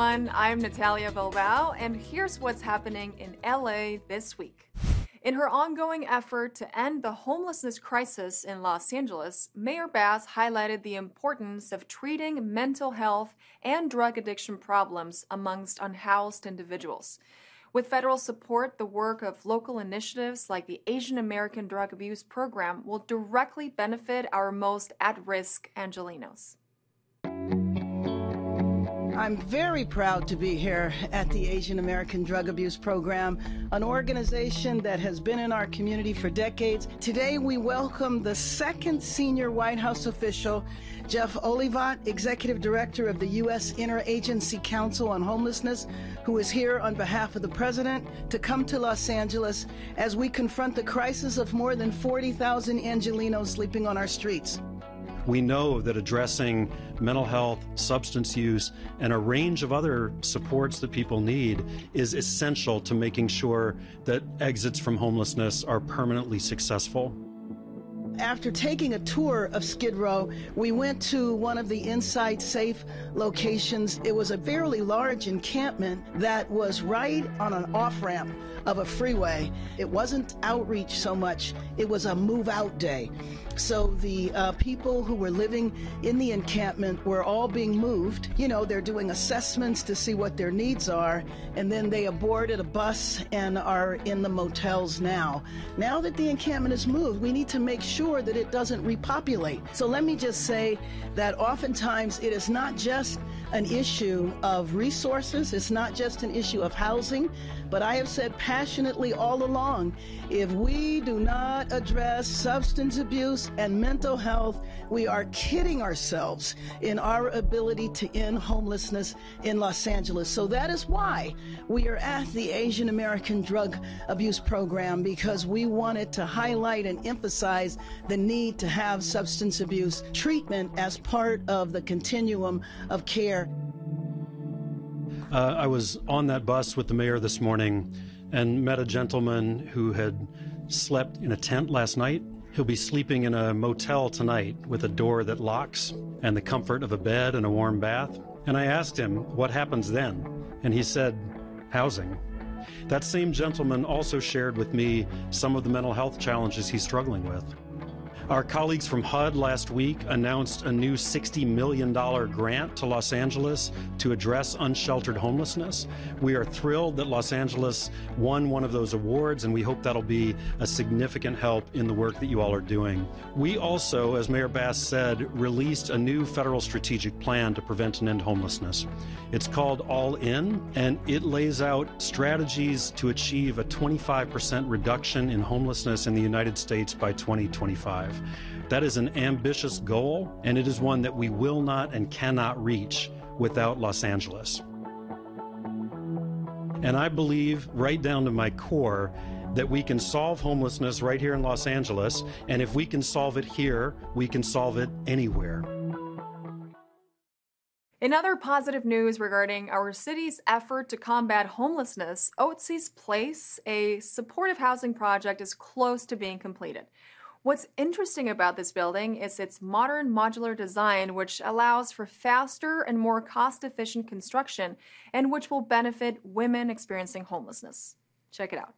everyone. I'm Natalia Bilbao, and here's what's happening in LA this week. In her ongoing effort to end the homelessness crisis in Los Angeles, Mayor Bass highlighted the importance of treating mental health and drug addiction problems amongst unhoused individuals. With federal support, the work of local initiatives like the Asian American Drug Abuse Program will directly benefit our most at-risk Angelenos. I'm very proud to be here at the Asian American Drug Abuse Program, an organization that has been in our community for decades. Today, we welcome the second senior White House official, Jeff Olivat, Executive Director of the U.S. Interagency Council on Homelessness, who is here on behalf of the President to come to Los Angeles as we confront the crisis of more than 40,000 Angelenos sleeping on our streets. We know that addressing mental health, substance use, and a range of other supports that people need is essential to making sure that exits from homelessness are permanently successful. After taking a tour of Skid Row, we went to one of the Inside Safe locations. It was a fairly large encampment that was right on an off-ramp of a freeway. It wasn't outreach so much, it was a move-out day. So the people who were living in the encampment were all being moved. You know, they're doing assessments to see what their needs are, and then they boarded a bus and are in the motels now. Now that the encampment is moved, we need to make sure that it doesn't repopulate. So let me just say that oftentimes it is not just an issue of resources, it's not just an issue of housing, but I have said passionately all along, if we do not address substance abuse and mental health, we are kidding ourselves in our ability to end homelessness in Los Angeles. So that is why we are at the Asian American Drug Abuse Program, because we wanted to highlight and emphasize the need to have substance abuse treatment as part of the continuum of care. I was on that bus with the mayor this morning and met a gentleman who had slept in a tent last night. He'll be sleeping in a motel tonight with a door that locks and the comfort of a bed and a warm bath. And I asked him, what happens then? And he said, housing. That same gentleman also shared with me some of the mental health challenges he's struggling with. Our colleagues from HUD last week announced a new $60 million grant to Los Angeles to address unsheltered homelessness. We are thrilled that Los Angeles won one of those awards, and we hope that'll be a significant help in the work that you all are doing. We also, as Mayor Bass said, released a new federal strategic plan to prevent and end homelessness. It's called All In, and it lays out strategies to achieve a 25% reduction in homelessness in the United States by 2025. That is an ambitious goal, and it is one that we will not and cannot reach without Los Angeles. And I believe, right down to my core, that we can solve homelessness right here in Los Angeles, and if we can solve it here, we can solve it anywhere. In other positive news regarding our city's effort to combat homelessness, Oatsie's Place, a supportive housing project, is close to being completed. What's interesting about this building is its modern modular design, which allows for faster and more cost-efficient construction and which will benefit women experiencing homelessness. Check it out.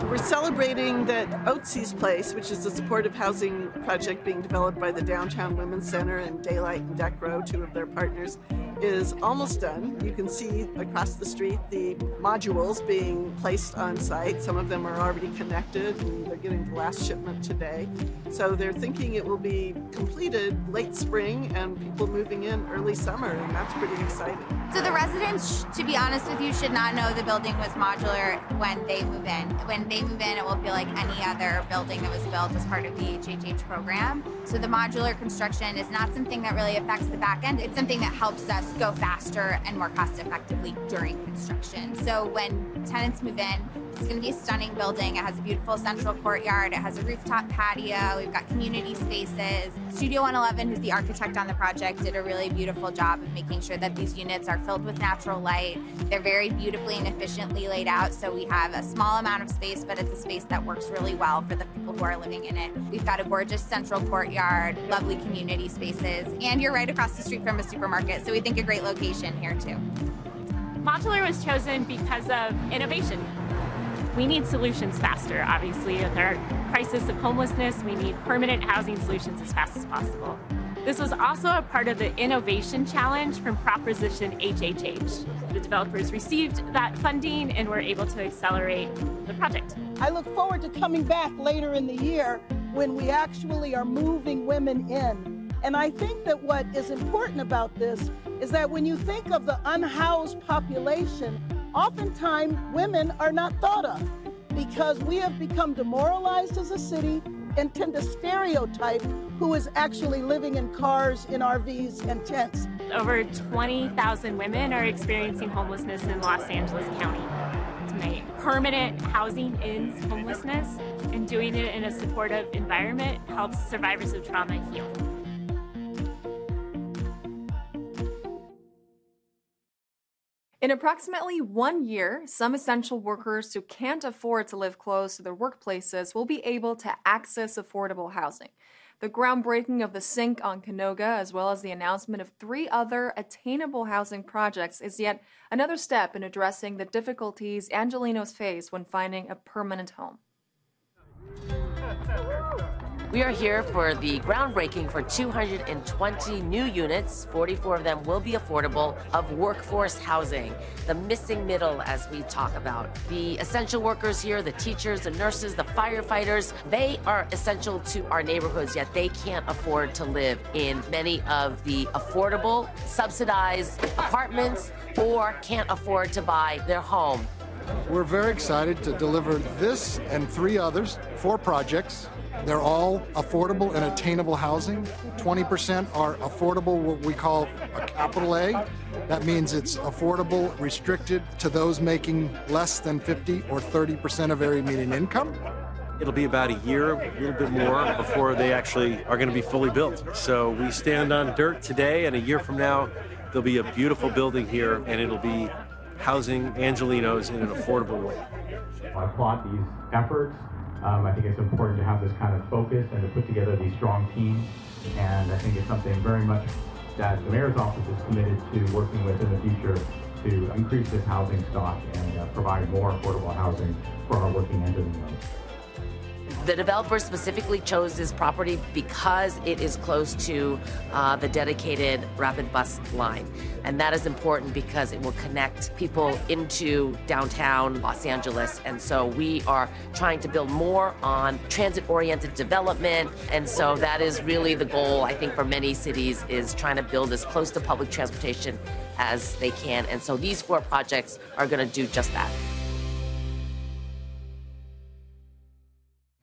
We're celebrating that Oatsie's Place, which is a supportive housing project being developed by the Downtown Women's Center and Daylight and Decro, two of their partners, is almost done. You can see across the street the modules being placed on site. Some of them are already connected and they're getting the last shipment today. So they're thinking it will be completed late spring and people moving in early summer, and that's pretty exciting. So the residents, to be honest with you, should not know the building was modular when they move in. When they move in, it will feel like any other building that was built as part of the HHH program. So the modular construction is not something that really affects the back end. It's something that helps us go faster and more cost effectively during construction. So when tenants move in, It's going to be a stunning building. It has a beautiful central courtyard. It has a rooftop patio. We've got community spaces. Studio 111, who's the architect on the project, did a really beautiful job of making sure that these units are filled with natural light. They're very beautifully and efficiently laid out, so we have a small amount of space, but it's a space that works really well for the people who are living in it. We've got a gorgeous central courtyard, lovely community spaces, and you're right across the street from a supermarket, so we think a great location here too. Modular was chosen because of innovation. We need solutions faster, obviously. With our crisis of homelessness, we need permanent housing solutions as fast as possible. This was also a part of the innovation challenge from Proposition HHH. The developers received that funding and were able to accelerate the project. I look forward to coming back later in the year when we actually are moving women in. And I think that what is important about this is that when you think of the unhoused population, oftentimes women are not thought of because we have become demoralized as a city and tend to stereotype who is actually living in cars, in RVs, and tents. Over 20,000 women are experiencing homelessness in Los Angeles County. To make permanent housing ends homelessness, and doing it in a supportive environment helps survivors of trauma heal. In approximately 1 year, some essential workers who can't afford to live close to their workplaces will be able to access affordable housing. The groundbreaking of the sink on Canoga, as well as the announcement of 3 other attainable housing projects, is yet another step in addressing the difficulties Angelenos face when finding a permanent home. We are here for the groundbreaking for 220 new units, 44 of them will be affordable, of workforce housing, the missing middle as we talk about. The essential workers here, the teachers, the nurses, the firefighters, they are essential to our neighborhoods, yet they can't afford to live in many of the affordable, subsidized apartments or can't afford to buy their home. We're very excited to deliver this and 3 others, 4 projects. They're all affordable and attainable housing. 20% are affordable, what we call a capital A. That means it's affordable, restricted to those making less than 50 or 30% of area median income. It'll be about a year, a little bit more, before they actually are going to be fully built. So we stand on dirt today, and a year from now, there'll be a beautiful building here, and it'll be housing Angelenos in an affordable way. I applaud these efforts. I think it's important to have this kind of focus and to put together these strong teams. And I think it's something very much that the mayor's office is committed to working with in the future to increase this housing stock and provide more affordable housing for our working Angelenos. The developer specifically chose this property because it is close to the dedicated rapid bus line. And that is important because it will connect people into downtown Los Angeles. And so we are trying to build more on transit-oriented development. And so that is really the goal, I think, for many cities, is trying to build as close to public transportation as they can. And so these 4 projects are going to do just that.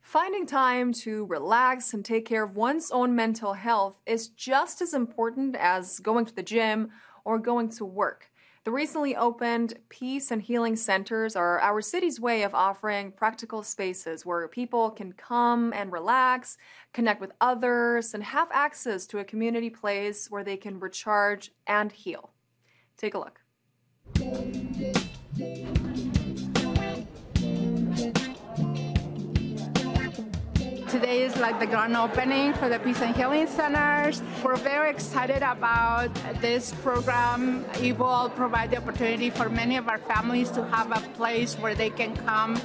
Finding time to relax and take care of one's own mental health is just as important as going to the gym or going to work. The recently opened Peace and Healing Centers are our city's way of offering practical spaces where people can come and relax, connect with others, and have access to a community place where they can recharge and heal. Take a look. Today is like the grand opening for the Peace and Healing Centers. We're very excited about this program. It will provide the opportunity for many of our families to have a place where they can come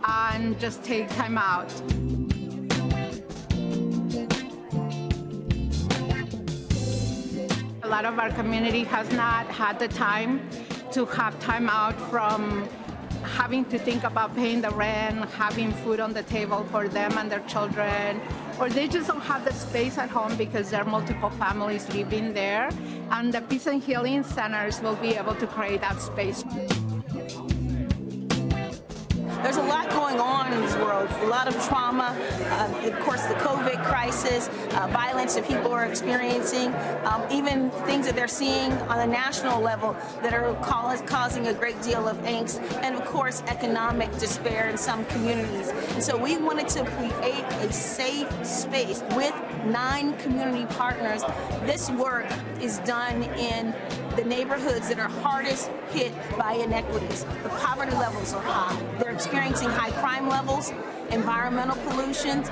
and just take time out. A lot of our community has not had the time to have time out from having to think about paying the rent, having food on the table for them and their children, or they just don't have the space at home because there are multiple families living there. And the Peace and Healing Centers will be able to create that space. There's a lot going on in this world. road. A lot of trauma, of course, the COVID crisis, violence that people are experiencing, even things that they're seeing on a national level that are causing a great deal of angst, and of course, economic despair in some communities. And so we wanted to create a safe space with 9 community partners. This work is done in the neighborhoods that are hardest hit by inequities. The poverty levels are high. They're experiencing high crime levels, environmental pollution,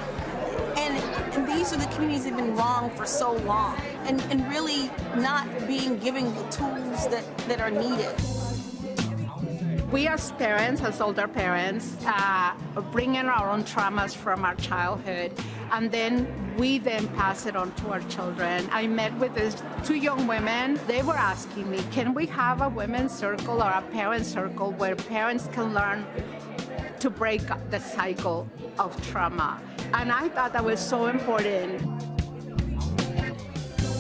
and these are the communities that have been wronged for so long and really not being given the tools that are needed. We as parents, as older parents, bring in our own traumas from our childhood, and then we pass it on to our children. I met with these 2 young women. They were asking me, can we have a women's circle or a parent circle where parents can learn to break the cycle of trauma? And I thought that was so important.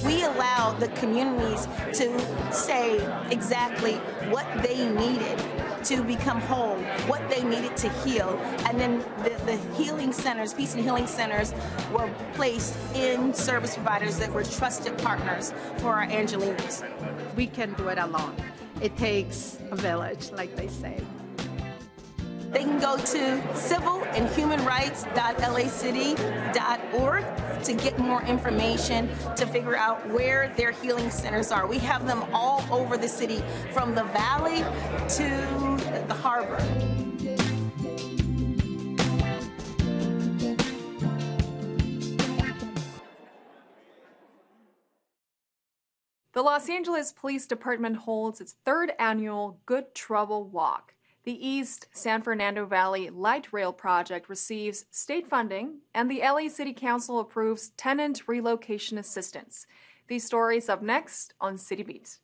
We allowed the communities to say exactly what they needed to become whole, what they needed to heal. And then the healing centers, peace and healing centers, were placed in service providers that were trusted partners for our Angelinos. We can do it alone. It takes a village, like they say. They can go to civilandhumanrights.lacity.org to get more information, to figure out where their healing centers are. We have them all over the city, from the valley to the harbor. The Los Angeles Police Department holds its 3rd annual Good Trouble Walk. The East San Fernando Valley Light Rail project receives state funding, and the LA City Council approves tenant relocation assistance. These stories up next on City Beat.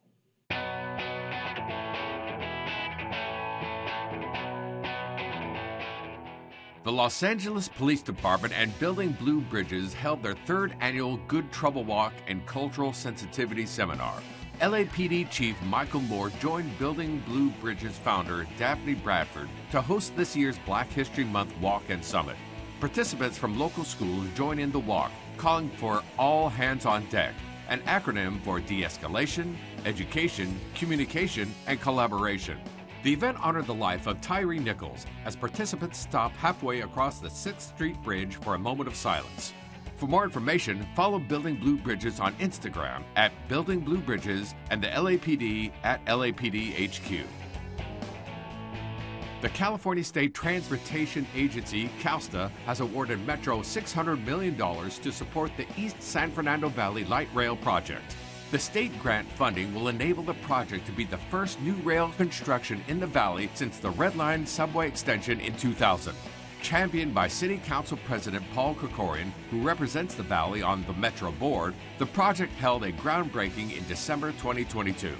The Los Angeles Police Department and Building Blue Bridges held their 3rd annual Good Trouble Walk and Cultural Sensitivity Seminar. LAPD Chief Michael Moore joined Building Blue Bridges founder Daphne Bradford to host this year's Black History Month Walk and Summit. Participants from local schools join in the walk, calling for all hands on deck, an acronym for de-escalation, education, communication, and collaboration. The event honored the life of Tyree Nichols as participants stopped halfway across the 6th Street Bridge for a moment of silence. For more information, follow Building Blue Bridges on Instagram at Building Blue Bridges and the LAPD at LAPDHQ. The California State Transportation Agency, CalSTA, has awarded Metro $600 million to support the East San Fernando Valley Light Rail project. The state grant funding will enable the project to be the first new rail construction in the valley since the Red Line subway extension in 2000. Championed by City Council President Paul Krikorian, who represents the Valley on the Metro Board, the project held a groundbreaking in December 2022.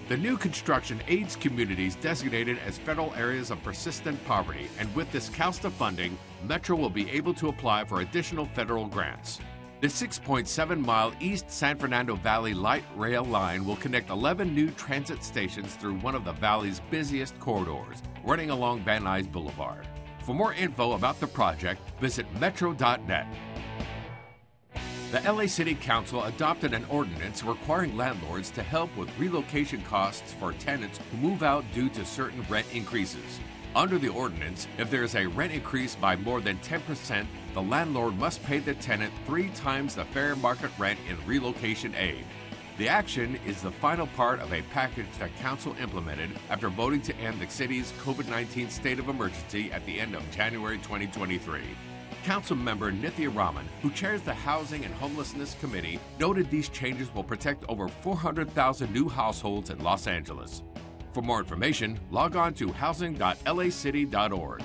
The new construction aids communities designated as federal areas of persistent poverty, and with this CalSTA funding, Metro will be able to apply for additional federal grants. The 6.7-mile East San Fernando Valley Light Rail line will connect 11 new transit stations through one of the valley's busiest corridors, running along Van Nuys Boulevard. For more info about the project, visit metro.net. The LA City Council adopted an ordinance requiring landlords to help with relocation costs for tenants who move out due to certain rent increases. Under the ordinance, if there is a rent increase by more than 10%, the landlord must pay the tenant 3 times the fair market rent in relocation aid. The action is the final part of a package that Council implemented after voting to end the city's COVID-19 state of emergency at the end of January 2023. Council member Nithya Raman, who chairs the Housing and Homelessness Committee, noted these changes will protect over 400,000 new households in Los Angeles. For more information, log on to housing.lacity.org.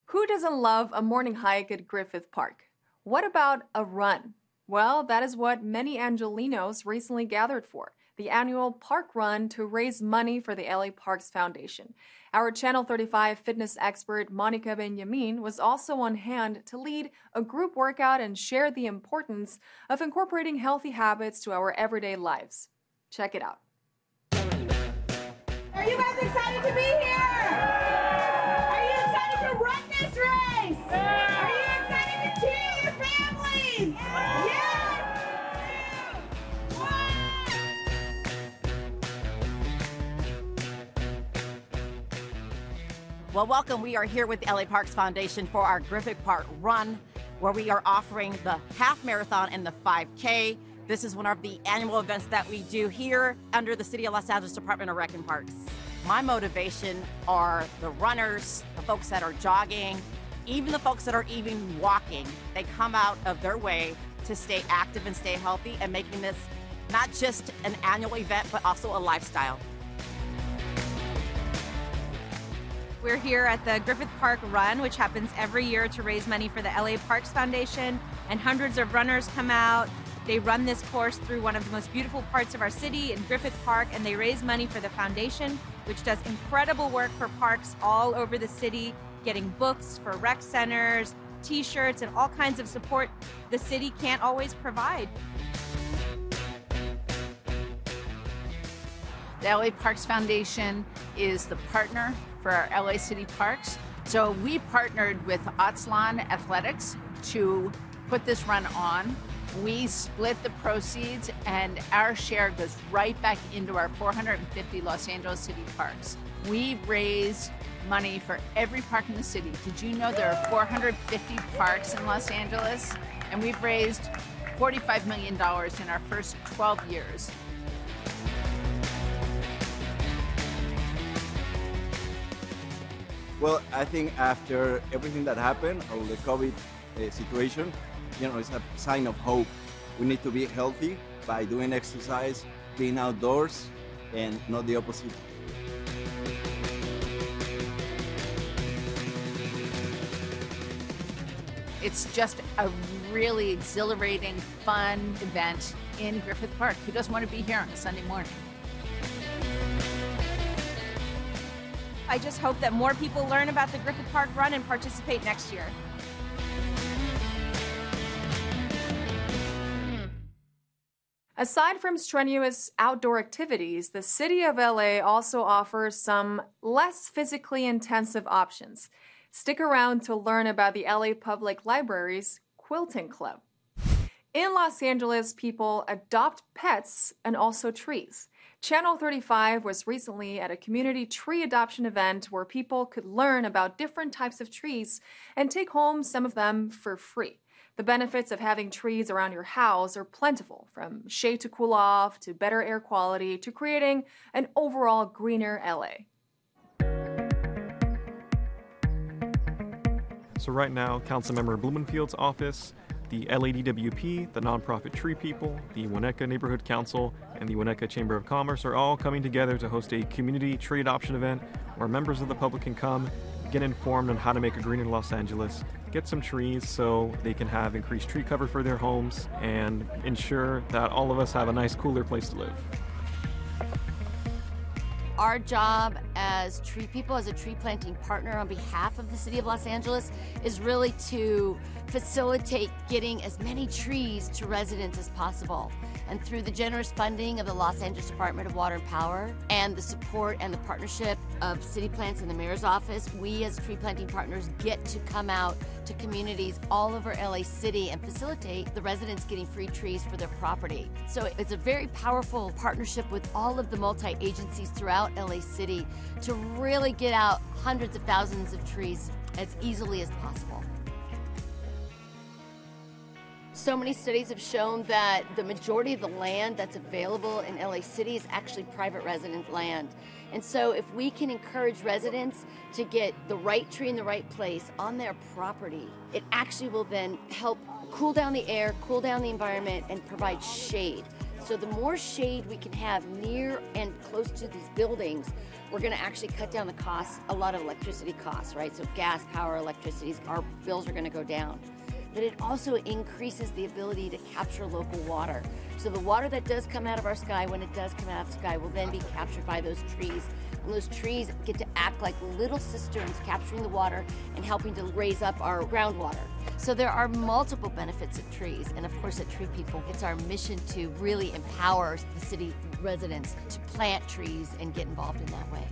Who doesn't love a morning hike at Griffith Park? What about a run? Well, that is what many Angelinos recently gathered for, the annual park run to raise money for the LA Parks Foundation. Our Channel 35 fitness expert Monica Benjamin was also on hand to lead a group workout and share the importance of incorporating healthy habits to our everyday lives. Check it out. you guys excited to be here? Are you excited to run this race? Are you excited to cheer your families? Yes! Well, welcome. We are here with the LA Parks Foundation for our Griffith Park Run, where we are offering the half marathon and the 5K. This is one of the annual events that we do here under the City of Los Angeles Department of Rec and Parks. My motivation are the runners, the folks that are jogging, even the folks that are even walking. They come out of their way to stay active and stay healthy and making this not just an annual event, but also a lifestyle. We're here at the Griffith Park Run, which happens every year to raise money for the LA Parks Foundation, and hundreds of runners come out. They run this course through one of the most beautiful parts of our city in Griffith Park, and they raise money for the foundation, which does incredible work for parks all over the city, getting books for rec centers, t-shirts, and all kinds of support the city can't always provide. The LA Parks Foundation is the partner for our LA City Parks. So we partnered with Oatsie Athletics to put this run on. We split the proceeds and our share goes right back into our 450 Los Angeles City Parks. We raise money for every park in the city. Did you know there are 450 parks in Los Angeles? And we've raised $45 million in our first 12 years. Well, I think after everything that happened, or the COVID situation, it's a sign of hope. We need to be healthy by doing exercise, being outdoors, and not the opposite. It's just a really exhilarating, fun event in Griffith Park. Who doesn't want to be here on a Sunday morning? I just hope that more people learn about the Griffith Park Run and participate next year. Aside from strenuous outdoor activities, the City of LA also offers some less physically intensive options. Stick around to learn about the LA Public Library's Quilting Club. In Los Angeles, people adopt pets and also trees. Channel 35 was recently at a community tree adoption event where people could learn about different types of trees and take home some of them for free. The benefits of having trees around your house are plentiful, from shade to cool off, to better air quality, to creating an overall greener LA. So right now, Councilmember Blumenfield's office, the AADAP, the nonprofit Tree People, the Winnetka Neighborhood Council, and the Winnetka Chamber of Commerce are all coming together to host a community tree adoption event where members of the public can come, get informed on how to make a greener Los Angeles, get some trees so they can have increased tree cover for their homes, and ensure that all of us have a nice, cooler place to live. Our job as Tree People, as a tree planting partner on behalf of the City of Los Angeles, is really to facilitate getting as many trees to residents as possible. And through the generous funding of the Los Angeles Department of Water and Power and the support and the partnership of City Plants and the Mayor's Office, we as tree planting partners get to come out to communities all over LA City and facilitate the residents getting free trees for their property. So it's a very powerful partnership with all of the multi-agencies throughout LA City to really get out hundreds of thousands of trees as easily as possible. So many studies have shown that the majority of the land that's available in LA City is actually private resident land. And so if we can encourage residents to get the right tree in the right place on their property, it actually will then help cool down the air, cool down the environment, and provide shade. So the more shade we can have near and close to these buildings, we're going to actually cut down the costs, a lot of electricity costs, right? So gas, power, electricity, our bills are going to go down. but it also increases the ability to capture local water. So the water that does come out of our sky, when it does come out of the sky, will then be captured by those trees. And those trees get to act like little cisterns, capturing the water and helping to raise up our groundwater. So there are multiple benefits of trees, and of course at Tree People, it's our mission to really empower the city residents to plant trees and get involved in that way.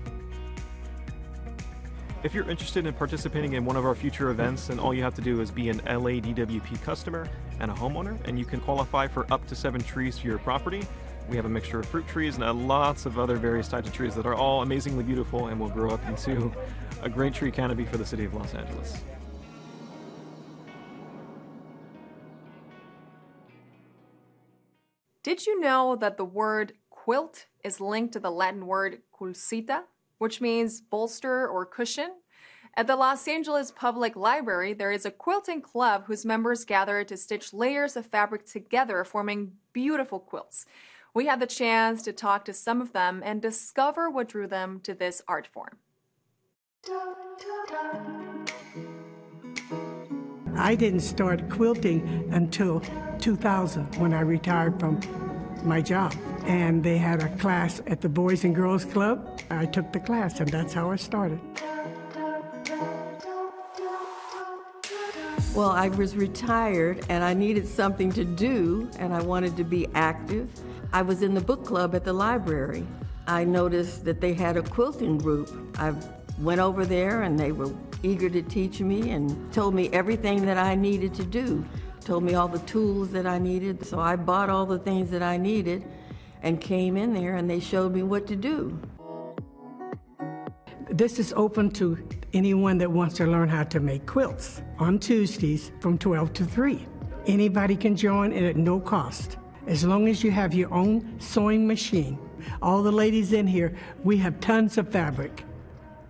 If you're interested in participating in one of our future events, then all you have to do is be an AADWP customer and a homeowner, and you can qualify for up to 7 trees for your property. We have a mixture of fruit trees and lots of other various types of trees that are all amazingly beautiful and will grow up into a great tree canopy for the city of Los Angeles. Did you know that the word quilt is linked to the Latin word culcita, which means bolster or cushion? At the Los Angeles Public Library, there is a quilting club whose members gather to stitch layers of fabric together, forming beautiful quilts. We had the chance to talk to some of them and discover what drew them to this art form. I didn't start quilting until 2000 when I retired from my job. And they had a class at the Boys and Girls Club. I took the class, and that's how I started. Well, I was retired, and I needed something to do, and I wanted to be active. I was in the book club at the library. I noticed that they had a quilting group. I went over there, and they were eager to teach me and told me everything that I needed to do, told me all the tools that I needed. So I bought all the things that I needed and came in there, and they showed me what to do. This is open to anyone that wants to learn how to make quilts on Tuesdays from 12 to 3. Anybody can join and at no cost, as long as you have your own sewing machine. All the ladies in here, we have tons of fabric.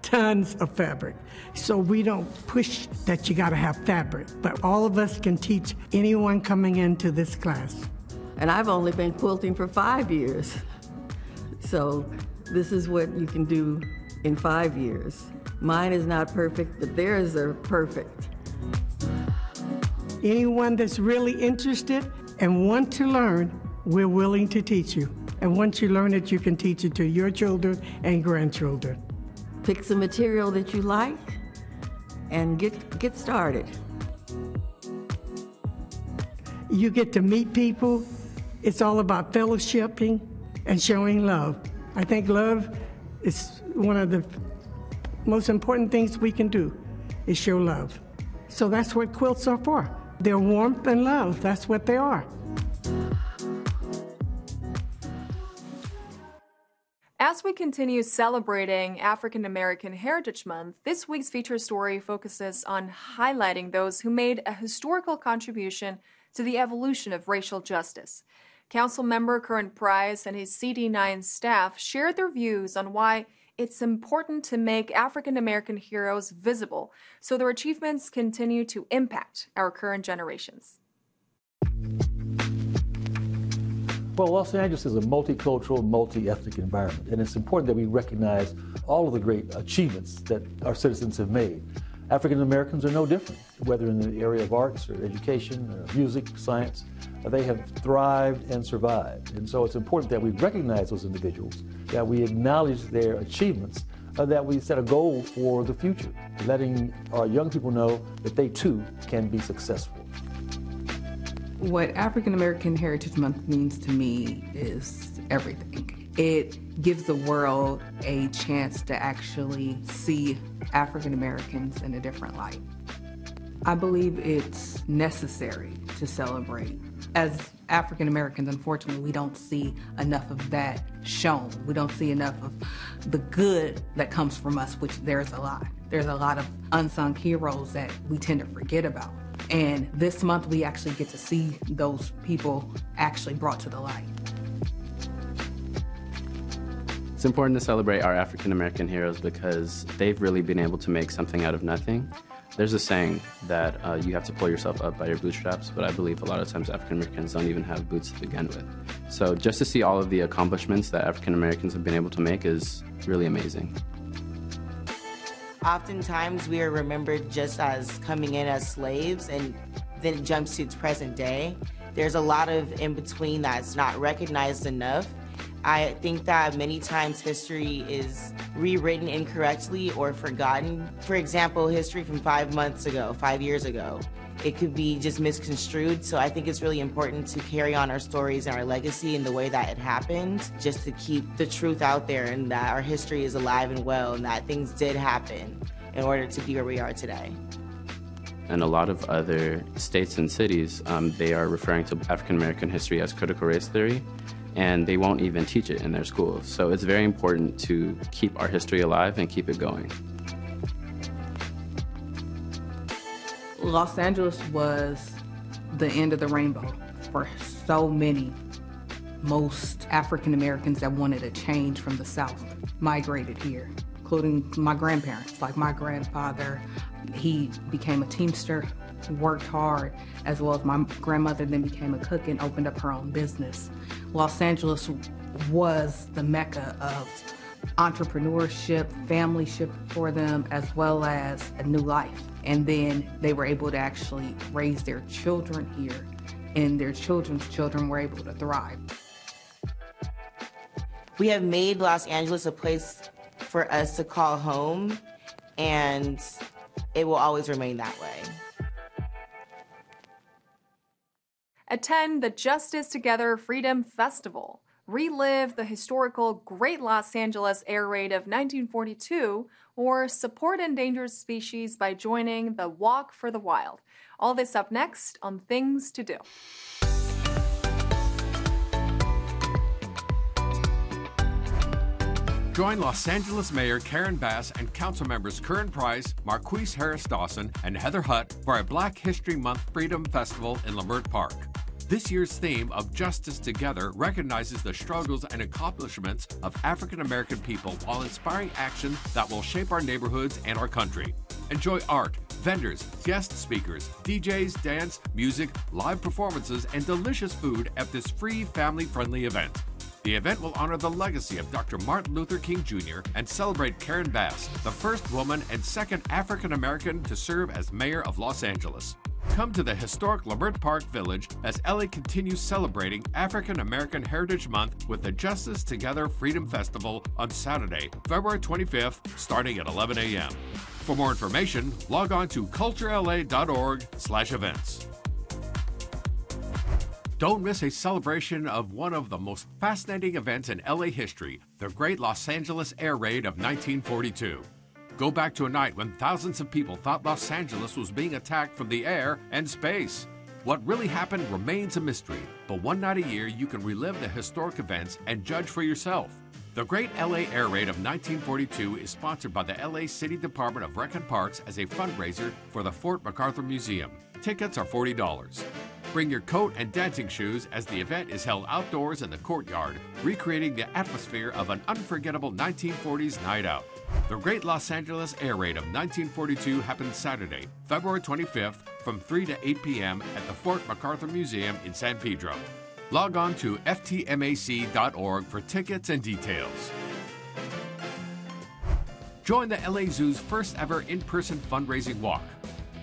Tons of fabric. So we don't push that you gotta have fabric, but all of us can teach anyone coming into this class. And I've only been quilting for 5 years. So this is what you can do in 5 years. Mine is not perfect, but theirs are perfect. Anyone that's really interested and want to learn, we're willing to teach you. And once you learn it, you can teach it to your children and grandchildren. Pick some material that you like and get started. You get to meet people. It's all about fellowshipping and showing love. I think love is one of the most important things we can do, is show love. So that's what quilts are for. They're warmth and love. That's what they are. As we continue celebrating African American Heritage Month, this week's feature story focuses on highlighting those who made a historical contribution to the evolution of racial justice. Councilmember Curran Price and his CD9 staff shared their views on why it's important to make African American heroes visible so their achievements continue to impact our current generations. Well, Los Angeles is a multicultural, multi-ethnic environment, and it's important that we recognize all of the great achievements that our citizens have made. African Americans are no different, whether in the area of arts or education, or music, science. They have thrived and survived. And so it's important that we recognize those individuals, that we acknowledge their achievements, that we set a goal for the future, letting our young people know that they too can be successful. What African American Heritage Month means to me is everything. It gives the world a chance to actually see African Americans in a different light. I believe it's necessary to celebrate. As African Americans, unfortunately, we don't see enough of that shown. We don't see enough of the good that comes from us, which there's a lot. There's a lot of unsung heroes that we tend to forget about. And this month, we actually get to see those people actually brought to the light. It's important to celebrate our African American heroes because they've really been able to make something out of nothing. There's a saying that you have to pull yourself up by your bootstraps, but I believe a lot of times African Americans don't even have boots to begin with. So just to see all of the accomplishments that African Americans have been able to make is really amazing. Oftentimes we are remembered just as coming in as slaves, and then it jumps to its present day. There's a lot of in between that's not recognized enough. I think that many times history is rewritten incorrectly or forgotten. For example, history from 5 years ago, it could be just misconstrued. So I think it's really important to carry on our stories and our legacy in the way that it happened, just to keep the truth out there and that our history is alive and well and that things did happen in order to be where we are today. And a lot of other states and cities, they are referring to African American history as critical race theory, and they won't even teach it in their schools. So it's very important to keep our history alive and keep it going. Los Angeles was the end of the rainbow for so many. Most African Americans that wanted a change from the South migrated here, including my grandparents. Like my grandfather, he became a Teamster, worked hard, as well as my grandmother then became a cook and opened up her own business. Los Angeles was the mecca of entrepreneurship, familyship for them, as well as a new life. And then they were able to actually raise their children here, and their children's children were able to thrive. We have made Los Angeles a place for us to call home, and it will always remain that way. Attend the Justice Together Freedom Festival. Relive the historical Great Los Angeles Air Raid of 1942, or support endangered species by joining the Walk for the Wild. All this up next on Things to Do. Join Los Angeles Mayor Karen Bass and Council members Curran Price, Marquise Harris Dawson, and Heather Hutt for a Black History Month Freedom Festival in Leimert Park. This year's theme of Justice Together recognizes the struggles and accomplishments of African American people while inspiring action that will shape our neighborhoods and our country. Enjoy art, vendors, guest speakers, DJs, dance, music, live performances, and delicious food at this free, family-friendly event. The event will honor the legacy of Dr. Martin Luther King Jr. and celebrate Karen Bass, the first woman and second African American to serve as mayor of Los Angeles. Come to the historic Leimert Park Village as LA continues celebrating African American Heritage Month with the Justice Together Freedom Festival on Saturday, February 25th, starting at 11 a.m. For more information, log on to culturela.org/events. Don't miss a celebration of one of the most fascinating events in LA history, the Great Los Angeles Air Raid of 1942. Go back to a night when thousands of people thought Los Angeles was being attacked from the air and space. What really happened remains a mystery, but one night a year you can relive the historic events and judge for yourself. The Great LA Air Raid of 1942 is sponsored by the LA City Department of Rec and Parks as a fundraiser for the Fort MacArthur Museum. Tickets are $40. Bring your coat and dancing shoes as the event is held outdoors in the courtyard, recreating the atmosphere of an unforgettable 1940s night out. The Great Los Angeles Air Raid of 1942 happens Saturday, February 25th from 3 to 8 p.m. at the Fort MacArthur Museum in San Pedro. Log on to ftmac.org for tickets and details. Join the LA Zoo's first ever in-person fundraising walk.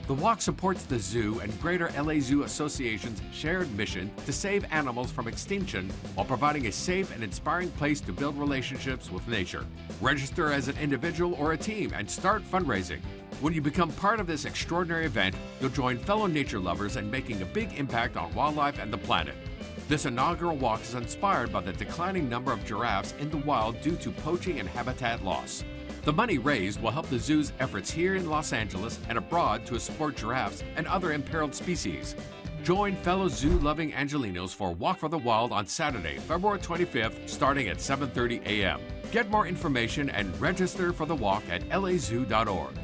The walk supports the zoo and Greater LA Zoo Association's shared mission to save animals from extinction while providing a safe and inspiring place to build relationships with nature. Register as an individual or a team and start fundraising. When you become part of this extraordinary event, you'll join fellow nature lovers in making a big impact on wildlife and the planet. This inaugural walk is inspired by the declining number of giraffes in the wild due to poaching and habitat loss. The money raised will help the zoo's efforts here in Los Angeles and abroad to support giraffes and other imperiled species. Join fellow zoo-loving Angelinos for Walk for the Wild on Saturday, February 25th, starting at 7:30 a.m. Get more information and register for the walk at lazoo.org.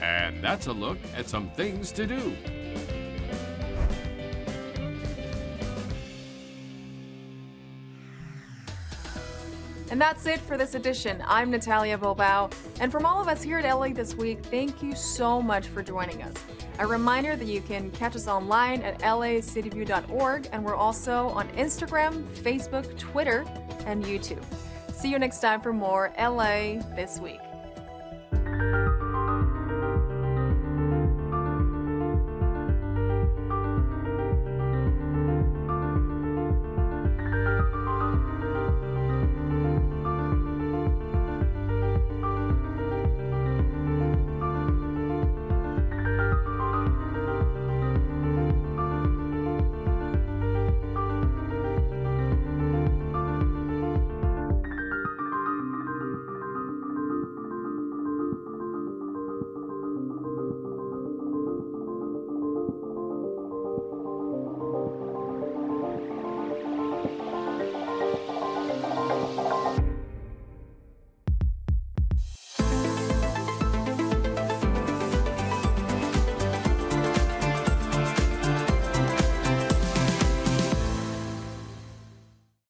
And that's a look at some things to do. And that's it for this edition. I'm Natalia Bilbao, and from all of us here at LA This Week, thank you so much for joining us. A reminder that you can catch us online at lacityview.org, and we're also on Instagram, Facebook, Twitter, and YouTube. See you next time for more LA This Week.